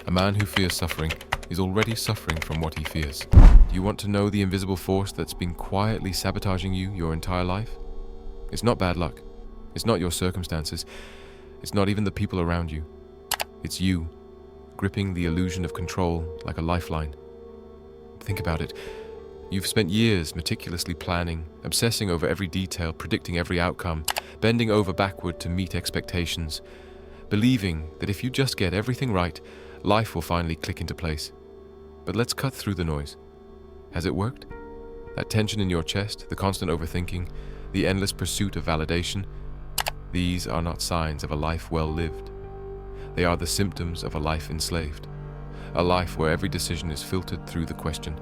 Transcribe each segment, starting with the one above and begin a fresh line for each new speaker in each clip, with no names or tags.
A man who fears suffering is already suffering from what he fears. Do you want to know the invisible force that's been quietly sabotaging you your entire life? It's not bad luck. It's not your circumstances. It's not even the people around you. It's you, gripping the illusion of control like a lifeline. Think about it. You've spent years meticulously planning, obsessing over every detail, predicting every outcome, bending over backward to meet expectations, believing that if you just get everything right, life will finally click into place. But let's cut through the noise. Has it worked? That tension in your chest, the constant overthinking, the endless pursuit of validation, these are not signs of a life well lived. They are the symptoms of a life enslaved. A life where every decision is filtered through the question,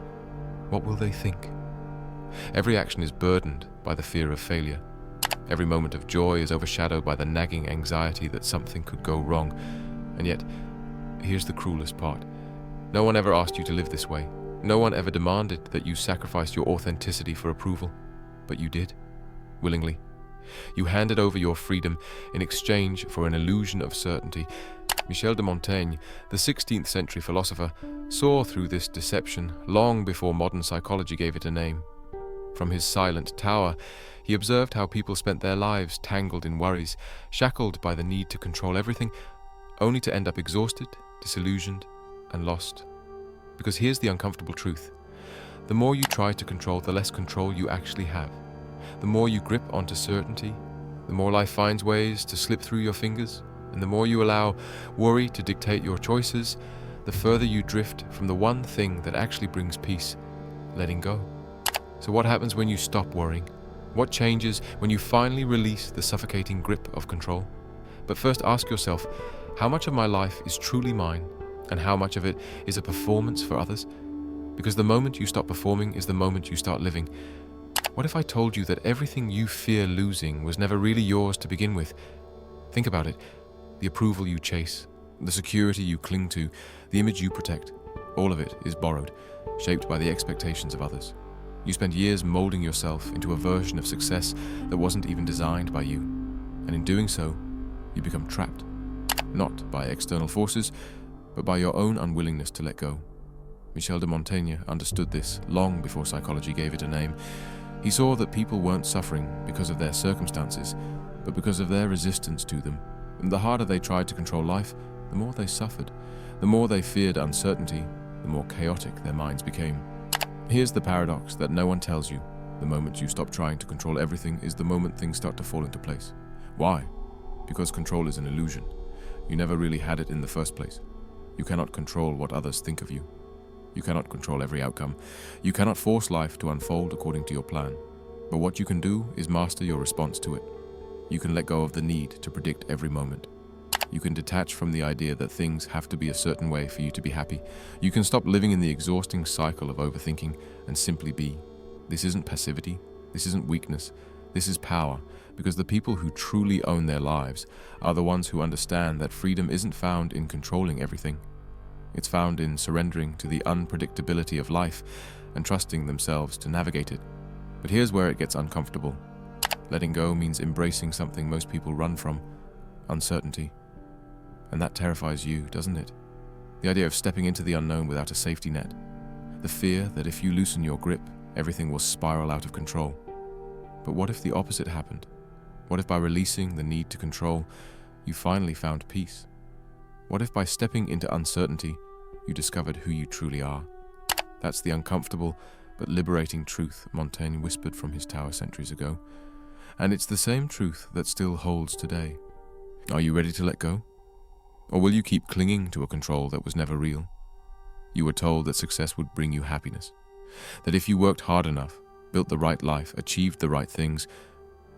what will they think? Every action is burdened by the fear of failure. Every moment of joy is overshadowed by the nagging anxiety that something could go wrong. And yet, here's the cruelest part. No one ever asked you to live this way. No one ever demanded that you sacrifice your authenticity for approval. But you did, willingly. You handed over your freedom in exchange for an illusion of certainty. Michel de Montaigne, the 16th century philosopher, saw through this deception long before modern psychology gave it a name. From his silent tower, he observed how people spent their lives tangled in worries, shackled by the need to control everything, only to end up exhausted, disillusioned, and lost. Because here's the uncomfortable truth. The more you try to control, the less control you actually have. The more you grip onto certainty, the more life finds ways to slip through your fingers, and the more you allow worry to dictate your choices, the further you drift from the one thing that actually brings peace, letting go. So what happens when you stop worrying? What changes when you finally release the suffocating grip of control? But first ask yourself, how much of my life is truly mine, and how much of it is a performance for others? Because the moment you stop performing is the moment you start living. What if I told you that everything you fear losing was never really yours to begin with? Think about it. The approval you chase, the security you cling to, the image you protect, all of it is borrowed, shaped by the expectations of others. You spend years molding yourself into a version of success that wasn't even designed by you. And in doing so, you become trapped. Not by external forces, but by your own unwillingness to let go. Michel de Montaigne understood this long before psychology gave it a name. He saw that people weren't suffering because of their circumstances, but because of their resistance to them. And the harder they tried to control life, the more they suffered. The more they feared uncertainty, the more chaotic their minds became. Here's the paradox that no one tells you. The moment you stop trying to control everything is the moment things start to fall into place. Why? Because control is an illusion. You never really had it in the first place. You cannot control what others think of you. You cannot control every outcome. You cannot force life to unfold according to your plan. But what you can do is master your response to it. You can let go of the need to predict every moment. You can detach from the idea that things have to be a certain way for you to be happy. You can stop living in the exhausting cycle of overthinking and simply be. This isn't passivity. This isn't weakness. This is power, because the people who truly own their lives are the ones who understand that freedom isn't found in controlling everything. It's found in surrendering to the unpredictability of life and trusting themselves to navigate it. But here's where it gets uncomfortable. Letting go means embracing something most people run from, uncertainty. And that terrifies you, doesn't it? The idea of stepping into the unknown without a safety net. The fear that if you loosen your grip, everything will spiral out of control. But what if the opposite happened? What if by releasing the need to control, you finally found peace? What if by stepping into uncertainty, you discovered who you truly are? That's the uncomfortable but liberating truth Montaigne whispered from his tower centuries ago. And it's the same truth that still holds today. Are you ready to let go? Or will you keep clinging to a control that was never real? You were told that success would bring you happiness, that if you worked hard enough, built the right life, achieved the right things,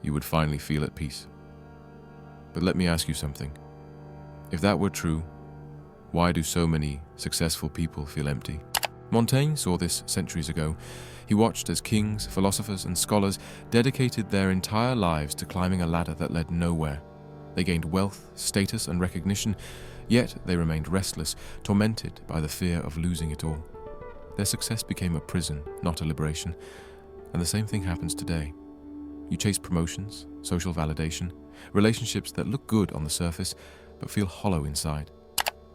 you would finally feel at peace. But let me ask you something. If that were true, why do so many successful people feel empty? Montaigne saw this centuries ago. He watched as kings, philosophers, and scholars dedicated their entire lives to climbing a ladder that led nowhere. They gained wealth, status, and recognition, yet they remained restless, tormented by the fear of losing it all. Their success became a prison, not a liberation. And the same thing happens today. You chase promotions, social validation, relationships that look good on the surface, but feel hollow inside.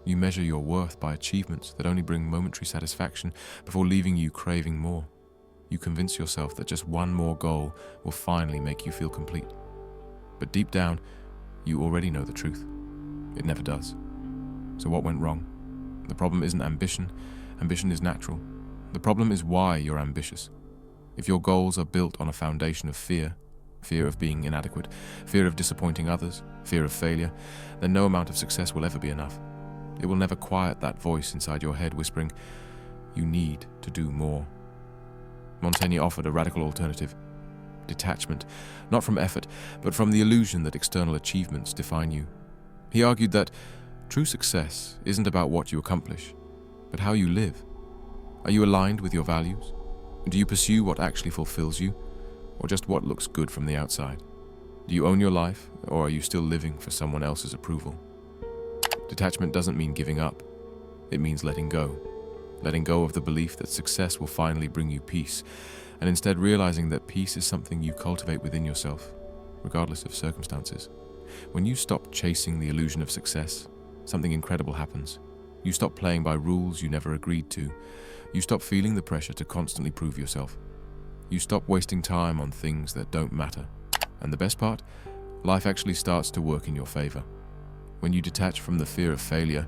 You measure your worth by achievements that only bring momentary satisfaction before leaving you craving more. You convince yourself that just one more goal will finally make you feel complete. But deep down, you already know the truth. It never does. So what went wrong? The problem isn't ambition. Ambition is natural. The problem is why you're ambitious. If your goals are built on a foundation of fear of being inadequate, fear of disappointing others, fear of failure, then no amount of success will ever be enough. It will never quiet that voice inside your head whispering, "You need to do more." Montaigne offered a radical alternative: detachment, not from effort, but from the illusion that external achievements define you. He argued that true success isn't about what you accomplish, but how you live. Are you aligned with your values? Do you pursue what actually fulfills you, or just what looks good from the outside? Do you own your life, or are you still living for someone else's approval? Detachment doesn't mean giving up. It means letting go. Letting go of the belief that success will finally bring you peace, and instead realizing that peace is something you cultivate within yourself, regardless of circumstances. When you stop chasing the illusion of success, something incredible happens. You stop playing by rules you never agreed to. You stop feeling the pressure to constantly prove yourself. You stop wasting time on things that don't matter. And the best part? Life actually starts to work in your favor. When you detach from the fear of failure,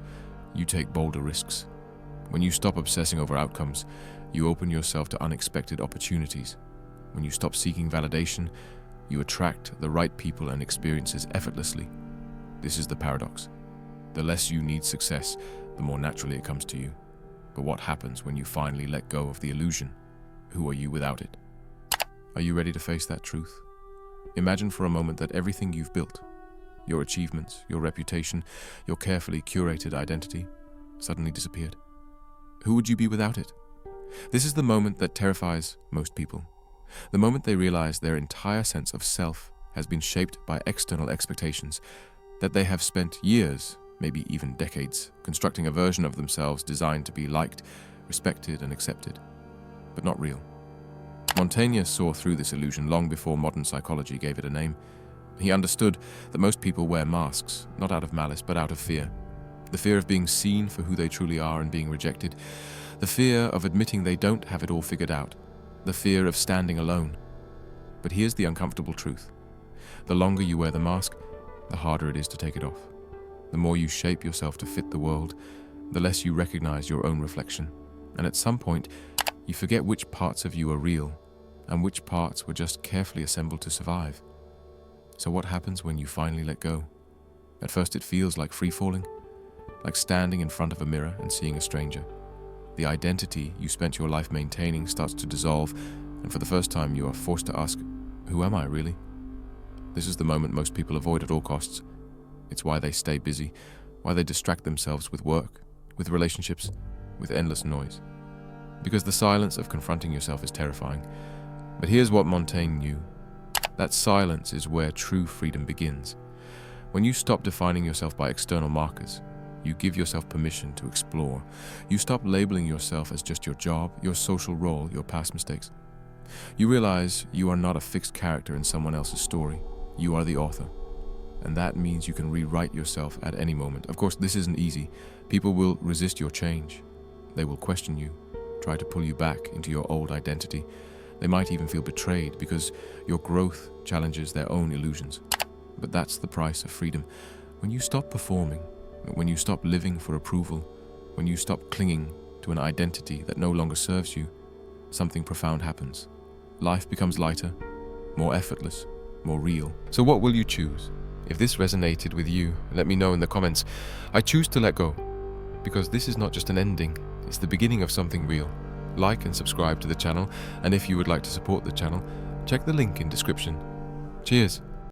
you take bolder risks. When you stop obsessing over outcomes, you open yourself to unexpected opportunities. When you stop seeking validation, you attract the right people and experiences effortlessly. This is the paradox. The less you need success, the more naturally it comes to you. But what happens when you finally let go of the illusion? Who are you without it? Are you ready to face that truth? Imagine for a moment that everything you've built, your achievements, your reputation, your carefully curated identity, suddenly disappeared. Who would you be without it? This is the moment that terrifies most people. The moment they realize their entire sense of self has been shaped by external expectations, that they have spent years, maybe even decades, constructing a version of themselves designed to be liked, respected, and accepted, but not real. Montaigne saw through this illusion long before modern psychology gave it a name. He understood that most people wear masks, not out of malice, but out of fear. The fear of being seen for who they truly are and being rejected. The fear of admitting they don't have it all figured out. The fear of standing alone. But here's the uncomfortable truth. The longer you wear the mask, the harder it is to take it off. The more you shape yourself to fit the world, the less you recognize your own reflection. And at some point, you forget which parts of you are real and which parts were just carefully assembled to survive. So what happens when you finally let go? At first it feels like free-falling, like standing in front of a mirror and seeing a stranger. The identity you spent your life maintaining starts to dissolve, and for the first time you are forced to ask, who am I really? This is the moment most people avoid at all costs. It's why they stay busy, why they distract themselves with work, with relationships, with endless noise. Because the silence of confronting yourself is terrifying. But here's what Montaigne knew. That silence is where true freedom begins. When you stop defining yourself by external markers, you give yourself permission to explore. You stop labeling yourself as just your job, your social role, your past mistakes. You realize you are not a fixed character in someone else's story. You are the author. And that means you can rewrite yourself at any moment. Of course, this isn't easy. People will resist your change. They will question you, try to pull you back into your old identity. They might even feel betrayed because your growth challenges their own illusions. But that's the price of freedom. When you stop performing, when you stop living for approval, when you stop clinging to an identity that no longer serves you, something profound happens. Life becomes lighter, more effortless, more real. So what will you choose? If this resonated with you, let me know in the comments. I choose to let go, because this is not just an ending, it's the beginning of something real. Like and subscribe to the channel, and if you would like to support the channel, check the link in description. Cheers!